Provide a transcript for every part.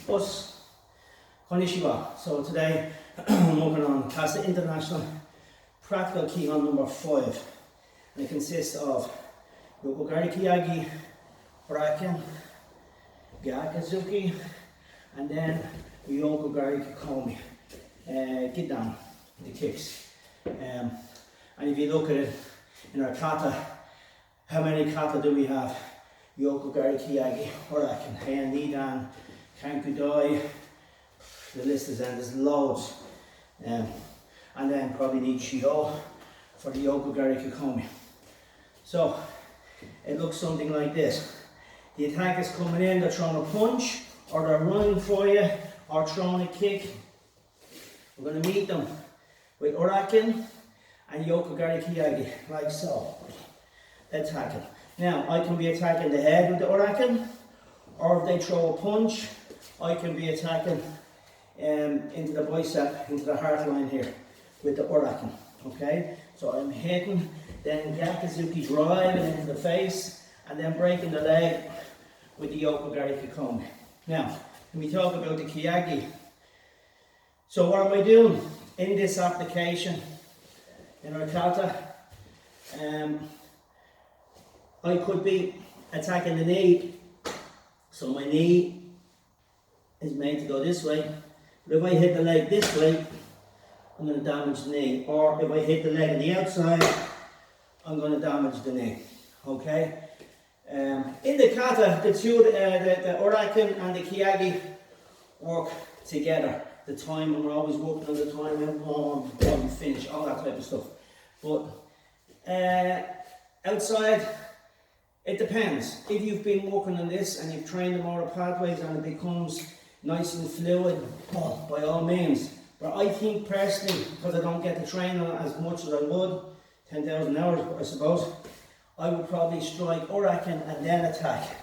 Us, konnichiwa. So today I'm working on K.A.S.A International Practical Kihon number 5. And it consists of Yokogari Kiyagi, Braken, Gyakuzuki, and then Yokogari Kikomi. Get down, the kicks. And if you look at it in our kata, how many kata do we have? Yokogari Kiyagi, Braken, Heian Nidan, Kankudai, the list is endless, there's loads. And then probably need Shiho for the Yokogari Kikomi. So it looks something like this. The attack is coming in, they're throwing a punch, or they're running for you, or throwing a kick. We're going to meet them with Uraken and Yokogari Kiyagi, like so. Attacking. Now, I can be attacking the head with the Uraken, or if they throw a punch, I can be attacking into the bicep, into the heart line here with the Uraken. Okay? So I'm hitting, then Gyakuzuki driving into the face, and then breaking the leg with the Yokogari Kikomi. Now, when we talk about the Kiyagi, so what am I doing in this application in our kata? I could be attacking the knee, so my knee is made to go this way, but if I hit the leg this way, I'm going to damage the knee, or if I hit the leg on the outside, I'm going to damage the knee. Okay? In the kata, the Uraken and the Kiyagi work together. The time, and we're always working on the time, and one, finish, all that type of stuff. But outside, it depends. If you've been working on this and you've trained the motor pathways and it becomes nice and fluid, by all means. But I think personally, because I don't get to train on it as much as I would, 10,000 hours I suppose, I would probably strike Uraken and then attack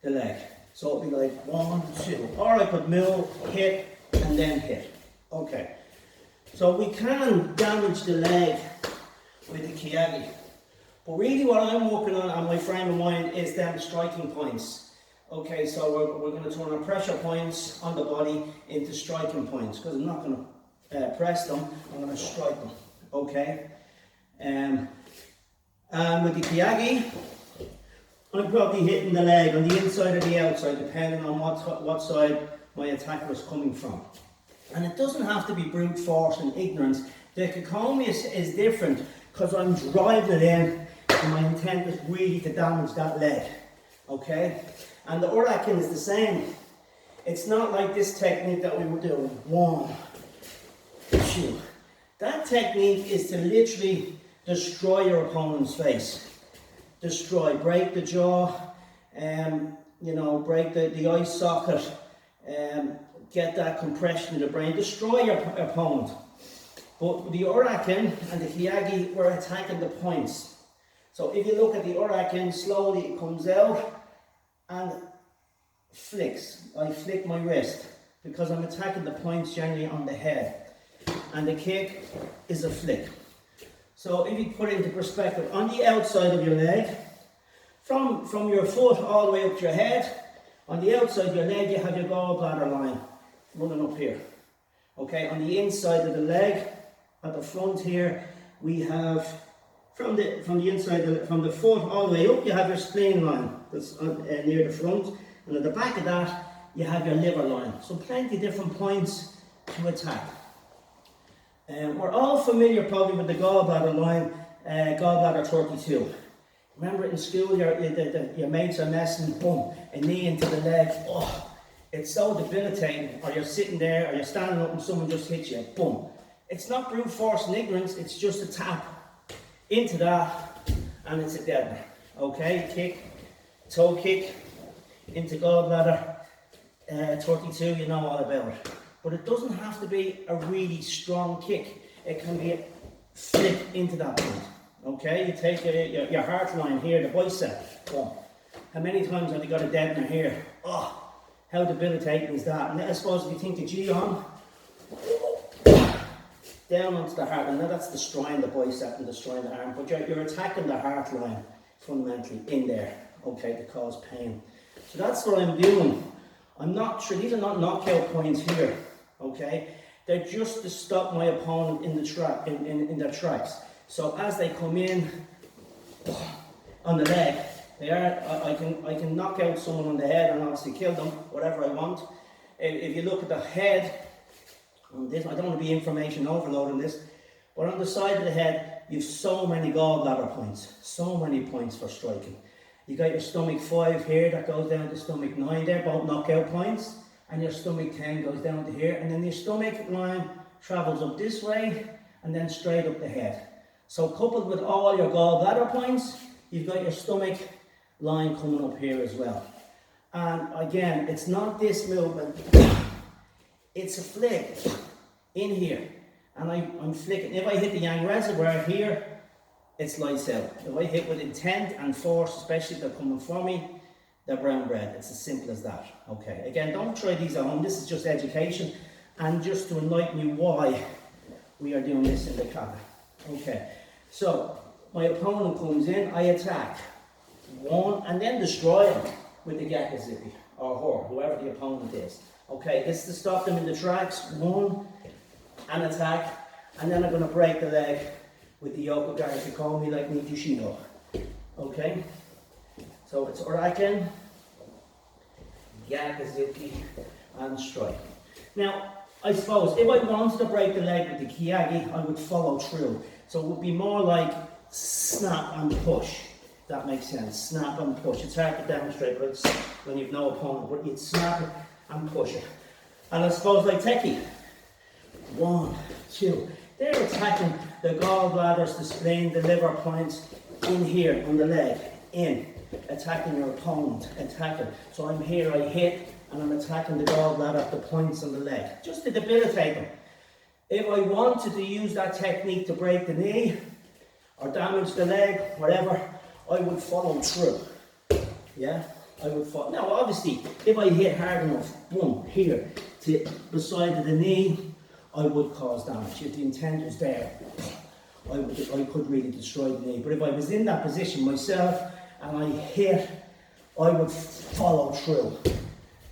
the leg. So it'd be like 1, 2. Or I could mill, hit, and then hit. Okay. So we can damage the leg with the Kiyagi. But really what I'm working on my frame of mind is them striking points. Okay, so we're going to turn our pressure points on the body into striking points, because I'm not going to press them, I'm going to strike them. Okay? And with the Kiyagi, I'm probably hitting the leg on the inside or the outside, depending on what side my attacker is coming from. And it doesn't have to be brute force and ignorance. The Kikomi is different, because I'm driving it in, and my intent is really to damage that leg. Okay? And the Uraken is the same. It's not like this technique that we were doing. 1, 2. That technique is to literally destroy your opponent's face. Destroy, break the jaw, break the eye socket, get that compression in the brain, destroy your opponent. But the Uraken and the Kiyagi were attacking the points. So if you look at the Uraken, slowly it comes out and flicks. I flick my wrist because I'm attacking the points generally on the head. And the kick is a flick. So if you put it into perspective, on the outside of your leg, from your foot all the way up to your head, on the outside of your leg you have your gallbladder line running up here. Okay, on the inside of the leg, at the front here, we have from the inside, from the foot all the way up, you have your spleen line that's near the front, and at the back of that, you have your liver line. So plenty of different points to attack. We're all familiar probably with the gallbladder line, gallbladder 32. Remember in school, your mates are messing, boom, a knee into the leg. Oh, it's so debilitating. Or you're sitting there, or you're standing up and someone just hits you, boom. It's not brute force and ignorance, it's just a tap into that, and it's a dead one. Okay, kick, toe kick, into gallbladder 32, you know all about it. But it doesn't have to be a really strong kick. It can be a flick into that point. Okay, you take your heart line here, the bicep. Boom. How many times have you got a deadener here? Oh, how debilitating is that? And I suppose if you think the Kihon, down onto the heart, and now that's destroying the bicep and destroying the arm, but you're attacking the heart line fundamentally in there, okay, to cause pain. So that's what I'm doing I'm not sure, these are not knockout points here, okay? They're just to stop my opponent in the track, in their tracks. So as they come in on the leg, I can knock out someone on the head and obviously kill them, whatever I want. If you look at the head, on this, I don't want to be information overload on this, but on the side of the head, you've so many gallbladder points, so many points for striking. You got your stomach 5 here, that goes down to stomach 9 there, both knockout points, and your stomach 10 goes down to here, and then your stomach line travels up this way, and then straight up the head. So coupled with all your gallbladder points, you've got your stomach line coming up here as well. And again, it's not this movement, it's a flick in here, and I'm flicking. If I hit the yang reservoir here, it's lights out. If I hit with intent and force, especially if they're coming for me, they're brown bread. It's as simple as that. Okay, again, don't try these at home. This is just education and just to enlighten you why we are doing this in the kata. Okay, so my opponent comes in, I attack. One, and then destroy him with the K.A.S.A or her, whoever the opponent is. Okay, this is to stop them in the tracks. One, and attack, and then I'm going to break the leg with the Shotokan, if you call me like Nikishino. Okay, so it's Oraken, Yakuzuki, and strike. Now, I suppose if I wanted to break the leg with the Kihon, I would follow through. So it would be more like snap and push. If that makes sense. Snap and push. It's hard to demonstrate, but it's when you've no opponent. But you'd snap it and push it. And I suppose like Teki. 1, 2. They're attacking the gallbladders, the spleen, the liver points in here on the leg. In. Attacking your opponent. Attacking. So I'm here, I hit, and I'm attacking the gallbladder, the points on the leg. Just to debilitate them. If I wanted to use that technique to break the knee, or damage the leg, whatever, I would follow through. Yeah? I would follow. Now, obviously, if I hit hard enough, boom, here, to the side of the knee, I would cause damage. If the intent was there, I could really destroy the knee. But if I was in that position myself and I hit, I would follow through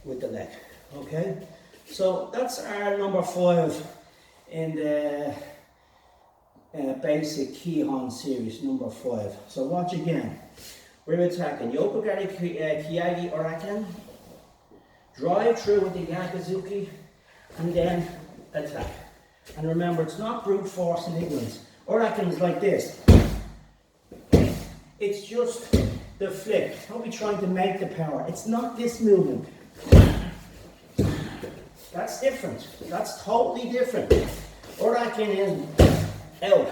with the leg. Okay? So that's our number 5 in the basic Kihon series, number 5. So watch again. We're attacking Shotokan, Kihon, Oraken, drive through with the Yakuzuki, and then attack. And remember, it's not brute force and ignorance. Oraken is like this. It's just the flick. Don't be trying to make the power. It's not this movement. That's different. That's totally different. Oraken is out.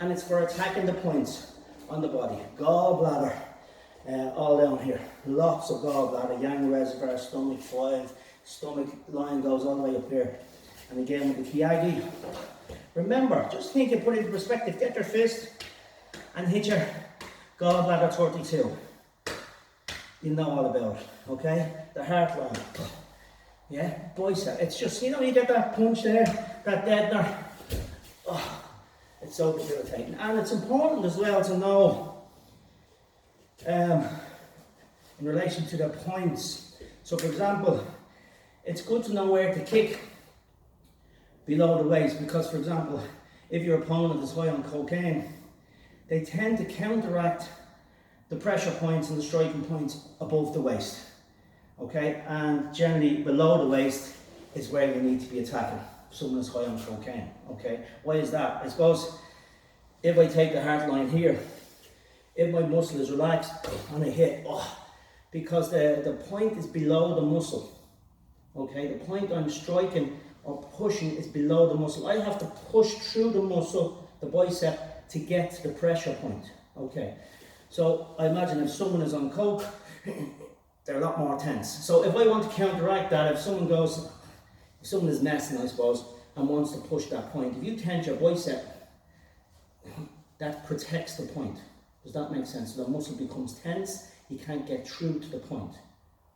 And it's for attacking the points on the body. Gallbladder, all down here. Lots of gallbladder, yang reservoir, stomach 5, stomach line goes all the way up here. And again with the K.A.S.A. Remember, just think and put it into perspective. Get your fist and hit your gallbladder 32. You know all about it, okay? The heart line. Yeah, bicep. It's just, you know, you get that punch there, that deadener. Oh, it's so debilitating. And it's important as well to know in relation to the points. So for example, it's good to know where to kick below the waist, because for example, if your opponent is high on cocaine, they tend to counteract the pressure points and the striking points above the waist. Okay, and generally below the waist is where you need to be attacking. Someone is high on cocaine. Okay, why is that? I suppose if I take the heart line here, if my muscle is relaxed and I hit, because the point is below the muscle. Okay, the point I'm striking or pushing is below the muscle. I have to push through the muscle, the bicep, to get to the pressure point. Okay, so I imagine if someone is on coke, they're a lot more tense. So if I want to counteract that, if someone is messing, I suppose, and wants to push that point, if you tense your bicep, that protects the point. Does that make sense? So the muscle becomes tense, you can't get through to the point.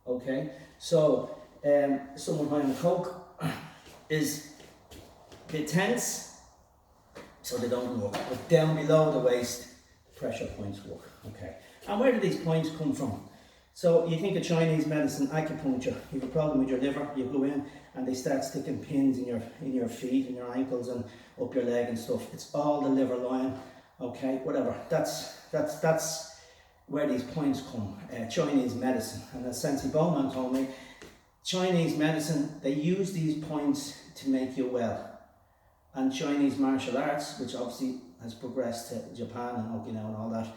Okay, so someone high on coke is a bit tense, so they don't work. But down below the waist, pressure points work. Okay, and where do these points come from? So you think of Chinese medicine, acupuncture, you have a problem with your liver, you go in and they start sticking pins in your feet and your ankles and up your leg and stuff. It's all the liver line, okay, whatever. That's where these points come, Chinese medicine. And as Sensei Bowman told me, Chinese medicine, they use these points to make you well. And Chinese martial arts, which obviously has progressed to Japan and Okinawa and all that,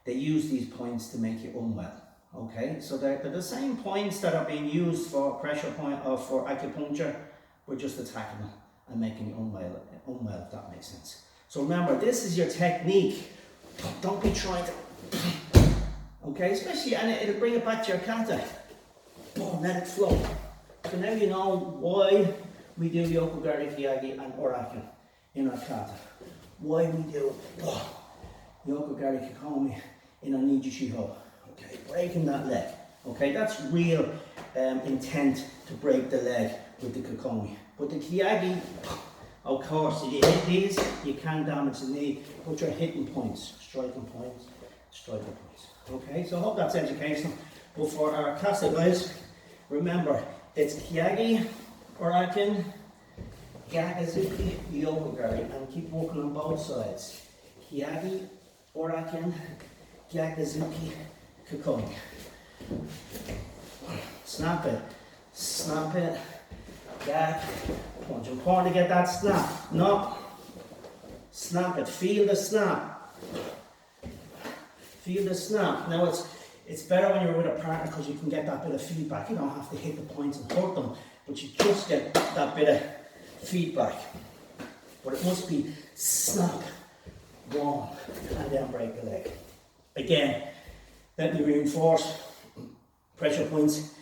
they use these points to make you unwell. Okay, so they're the same points that are being used for pressure point or for acupuncture. We're just attacking them and making you unwell, if that makes sense. So remember, this is your technique. Don't be trying to, okay, especially, and it'll bring it back to your kata. Boom, let it flow. So now you know why we do Yokogari, Kihagi and Orakin in our kata. Why we do Yokogari, Kikomi in our Niji Shiho. Okay, breaking that leg. Okay, that's real intent to break the leg with the Kikomi. But the Kihagi, of course, if you hit these, you can damage the knee, but you're hitting points, striking points, striking points. Okay, so I hope that's educational. But for our K.A.S.A guys, remember, it's Kihagi, Orakin, Gyakuzuki, Yokogari, and keep working on both sides. Kihagi, Orakin, Gyakuzuki, Kikomi. Snap it, gap, punch. Important to get that snap. No, snap it, feel the snap. Feel the snap. Now it's better when you're with a partner because you can get that bit of feedback. You don't have to hit the points and hurt them, but you just get that bit of feedback. But it must be snap, one, and then break the leg. Again, let me reinforce, pressure points,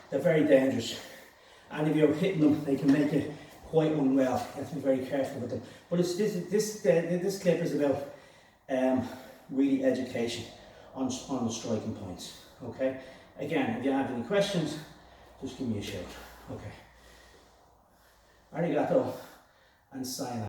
they're very dangerous. And if you're hitting them, they can make you quite unwell. You have to be very careful with them. But this clip is about really education on the striking points. Okay? Again, if you have any questions, just give me a shout. Okay. Arigato and sayonara.